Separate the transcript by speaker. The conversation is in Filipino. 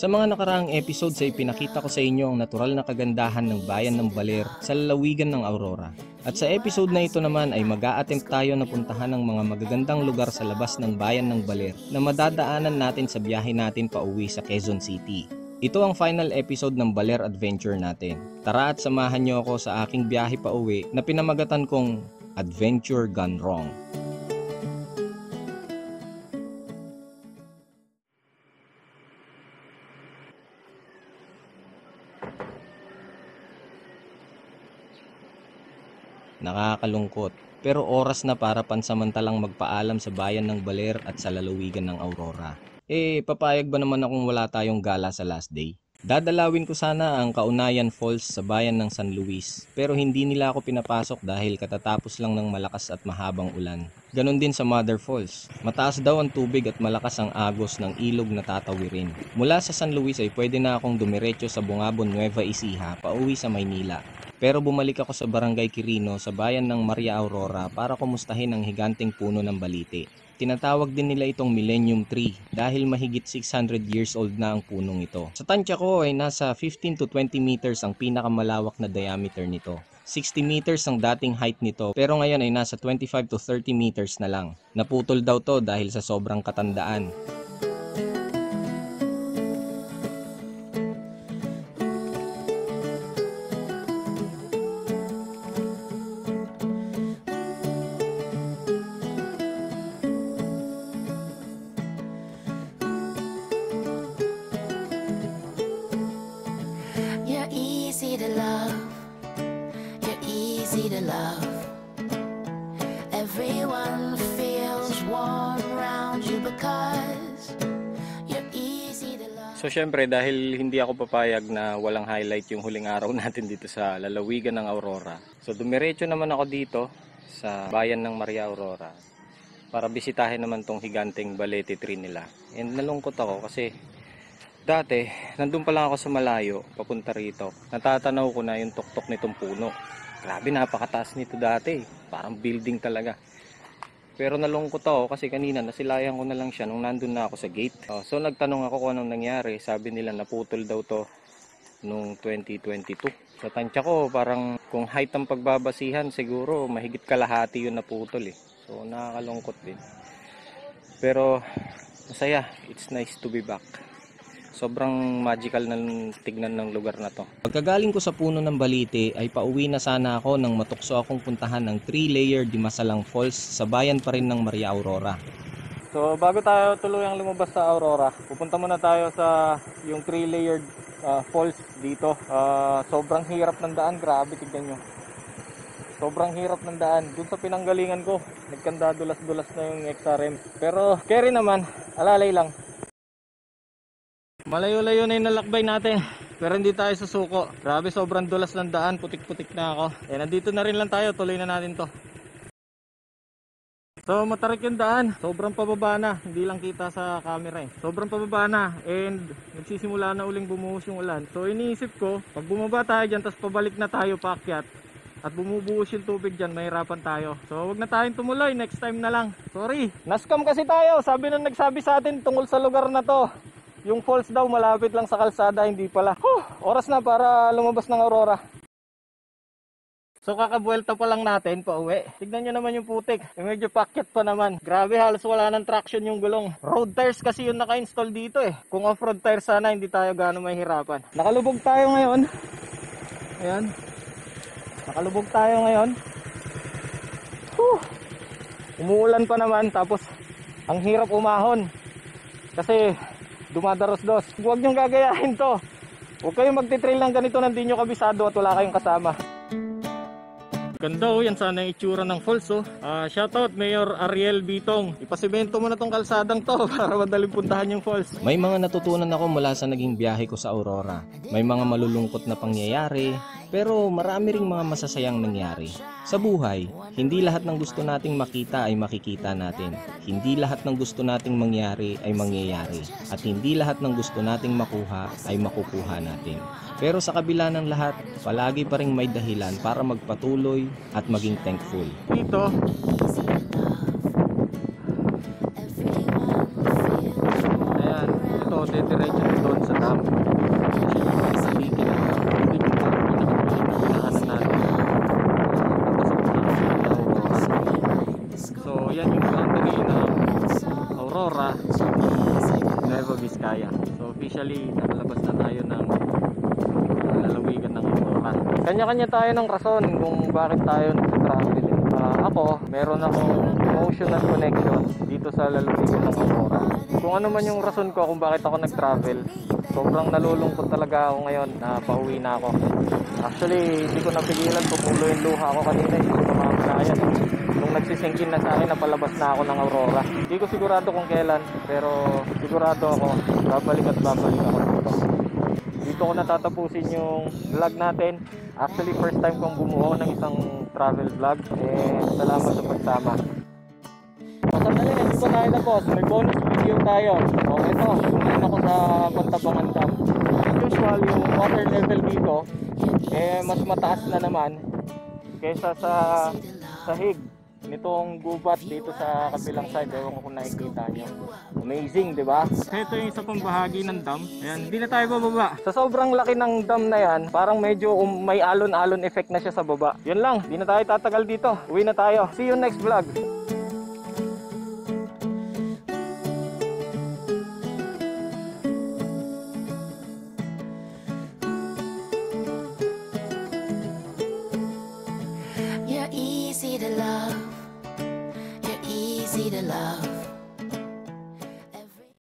Speaker 1: Sa mga nakaraang episodes ay pinakita ko sa inyo ang natural na kagandahan ng bayan ng Baler sa lalawigan ng Aurora. At sa episode na ito naman ay mag-a-attempt tayo na puntahan ng mga magagandang lugar sa labas ng bayan ng Baler na madadaanan natin sa biyahe natin pauwi sa Quezon City. Ito ang final episode ng Baler Adventure natin. Tara at samahan niyo ako sa aking biyahe pauwi na pinamagatan kong Adventure Gone Wrong. Nakakalungkot, pero oras na para pansamantalang magpaalam sa bayan ng Baler at sa lalawigan ng Aurora. Papayag ba naman akong wala tayong gala sa last day? Dadalawin ko sana ang Kaunayan Falls sa bayan ng San Luis, pero hindi nila ako pinapasok dahil katatapos lang ng malakas at mahabang ulan. Ganon din sa Mother Falls. Mataas daw ang tubig at malakas ang agos ng ilog na tatawirin. Mula sa San Luis ay pwede na akong dumiretso sa Bungabon, Nueva Ecija, pauwi sa Maynila. Pero bumalik ako sa Barangay Quirino sa bayan ng Maria Aurora para kumustahin ang higanting puno ng balite. Tinatawag din nila itong Millennium Tree dahil mahigit 600 years old na ang punong ito. Sa tansya ko ay nasa 15 to 20 meters ang pinakamalawak na diameter nito. 60 meters ang dating height nito pero ngayon ay nasa 25 to 30 meters na lang. Naputol daw to dahil sa sobrang katandaan.
Speaker 2: Easy to love, you're easy to love. Everyone feels warm around you because you're easy to love.
Speaker 1: So syempre dahil hindi ako papayag na walang highlight yung huling araw natin dito sa lalawigan ng Aurora. So dumiretso naman ako dito sa bayan ng Maria Aurora para bisitahin naman tong higanting balete tree nila. And nalungkot ako kasi dati, nandun pa lang ako sa malayo, papunta rito. Natatanaw ko na yung tuktok nitong puno. Grabe, napakataas nito dati. Parang building talaga. Pero nalungkot ako kasi kanina nasilayan ko na lang siya nung nandun na ako sa gate. So nagtanong ako kung anong nangyari. Sabi nila naputol daw to nung 2022. Sa tansya ko, parang kung height ang pagbabasihan, siguro mahigit kalahati yun naputol eh. So nakakalungkot din. Pero masaya, it's nice to be back. Sobrang magical na tignan ng lugar na to. Pagkagaling ko sa puno ng balite ay pauwi na sana ako nang matukso akong puntahan ng 3-layer Dimasalang Falls sa bayan pa rin ng Maria Aurora. So bago tayo tuluyang lumabas sa Aurora, pupunta muna tayo sa yung 3-layered falls dito. Sobrang hirap ng daan, grabe, tignan nyo. Sobrang hirap ng daan. Doon sa pinanggalingan ko, nagkanda dulas-dulas na yung XRM. Pero carry naman, alalay lang. Malayo-layo na yung nalakbay natin, pero hindi tayo susuko. Grabe, sobrang dulas ng daan, putik-putik na ako. Nandito na rin lang tayo, tuloy na natin to. So matarik yung daan, sobrang pababa na, hindi lang kita sa camera eh. Sobrang pababa na and nagsisimula na uling bumuhos yung ulan. So iniisip ko, pag bumaba tayo dyan, tapos pabalik na tayo paakyat at bumubuhos yung tubig dyan, mahirapan tayo. So wag na tayong tumuloy, next time na lang. Sorry, nascam kasi tayo, sabi nung nagsabi sa atin tungkol sa lugar na to. Yung falls daw malapit lang sa kalsada, hindi pala. Oras na para lumabas ng Aurora. So kakabuelta pa lang natin pa uwi. Tignan nyo naman yung putik. Medyo pakyat pa naman. Grabe, halos wala ng traction yung gulong. Road tires kasi yung naka-install dito eh. Kung off-road tires sana, hindi tayo gaano mahihirapan. Nakalubog tayo ngayon. Ayan. Nakalubog tayo ngayon. Umuulan pa naman, tapos ang hirap umahon. Kasi dumadaros-dos. Huwag niyong gagayahin to. Huwag kayong magtitrail ng ganito nang di nyo kabisado at wala kayong kasama. Ganda yan sana yung itsura ng falls Shoutout Mayor Ariel Bitong. Ipasimento mo na tong kalsadang to para madaling puntahan yung falls. May mga natutunan ako mula sa naging biyahe ko sa Aurora. May mga malulungkot na pangyayari, pero marami ring mga masasayang nangyari. Sa buhay, hindi lahat ng gusto nating makita ay makikita natin. Hindi lahat ng gusto nating mangyari ay mangyayari. At hindi lahat ng gusto nating makuha ay makukuha natin. Pero sa kabila ng lahat, palagi pa ring may dahilan para magpatuloy at maging thankful. Dito, ayan, ito, didiretso doon sa dam. officially nakalabas na tayo ng lalawigan ng Aurora. Kanya-kanya tayo ng rason kung bakit tayo nag-travel. Ako, meron akong emotional connection dito sa lalawigan ng Aurora. Kung ano man yung rason ko kung bakit ako nag-travel, sobrang nalulungkot talaga ako ngayon na pauwi na ako. Actually, hindi ko napigilan, tumulo yung luha ako kanina, hindi ko mamamalayan. Nung nagsisingkin na sa akin, napalabas na ako ng Aurora. Hindi ko sigurado kung kailan, pero sigurado ako, babalik at babalik ako dito. Dito ko natatapusin yung vlog natin. Actually, first time kong bumuo ng isang travel vlog. Salamat sa pagsama. Sandali, hindi pa tayo tapos. May bonus video tayo. O ito, kumain ako sa Pantabangan Dam. As usual, yung water level dito, mas mataas na naman kaysa sa sahig nitong gubat dito sa kabilang side. Ewan ko kung nakikita nyo. Amazing, di ba? Ito yung isa pang bahagi ng dam. Ayan, hindi na tayo bababa. Sa sobrang laki ng dam na yan, parang medyo may alon-alon effect na siya sa baba. Yun lang, hindi na tayo tatagal dito. Uwi na tayo. See you next vlog.